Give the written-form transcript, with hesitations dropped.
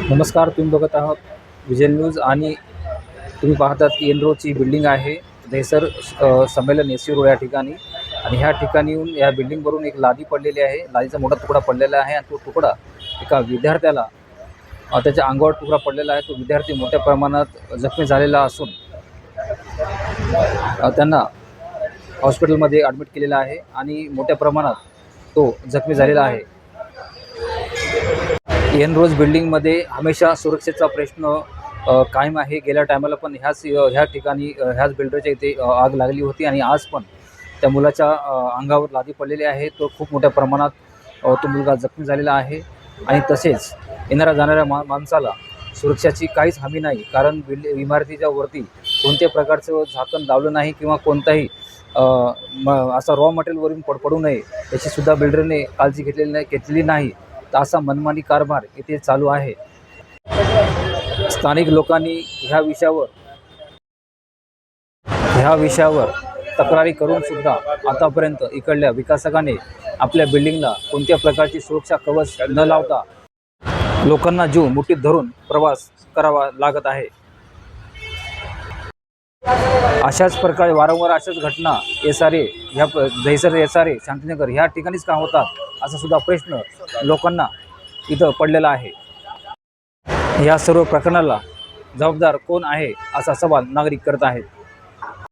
नमस्कार, तुम्ही बघत आहात विजय न्यूज आणि तुम्ही पाहतात की एन रोडची बिल्डिंग आहे दहिसर संमेलन एसी रोड या ठिकाणी. आणि ह्या ठिकाणीहून या बिल्डिंगवरून एक लादी पडलेली आहे. लादीचा मोठा तुकडा पडलेला आहे आणि तो तुकडा एका विद्यार्थ्याला त्याच्या अंगावर तुकडा पडलेला आहे. तो विद्यार्थी मोठ्या प्रमाणात जखमी झालेला असून त्यांना हॉस्पिटलमध्ये ॲडमिट केलेला आहे आणि मोठ्या प्रमाणात तो जखमी झालेला आहे. एन रोज बिल्डिंगमध्ये हमेशा सुरक्षेचा प्रश्न कायम आहे. गेल्या टायमाला पण ह्या ठिकाणी ह्याच बिल्डरच्या इथे आग लागली होती आणि आज पण त्या मुलाच्या अंगावर लादी पडलेली आहे. तो खूप मोठ्या प्रमाणात तो मुलगा जखमी झालेला आहे. आणि तसेच येणाऱ्या जाणाऱ्या माणसाला सुरक्षेची काहीच हमी नाही, कारण इमारतीच्या वरती कोणत्याही प्रकारचं झाकण लावलं नाही किंवा कोणताही असा रॉ मटेरियलवरून पडू नये याचीसुद्धा बिल्डरने काळजी घेतलेली नाही. तर असा मनमानी कारभार इथे चालू आहे. स्थानिक लोकांनी ह्या विषयावर तक्रारी करून सुद्धा आतापर्यंत इकडल्या विकासकाने आपल्या बिल्डिंगला कोणत्या प्रकारची सुरक्षा कवच न लावता लोकांना जीव मुठीत धरून प्रवास करावा लागत आहे. अशाच प्रकारे वारंवार अशाच घटना दहिसर SRA शांतीनगर ह्या ठिकाणीच का होतात असा सुद्धा प्रश्न लोकांना इथं पडलेला आहे. या सर्व प्रकरणाला जबाबदार कोण आहे असा सवाल नागरिक करत आहेत.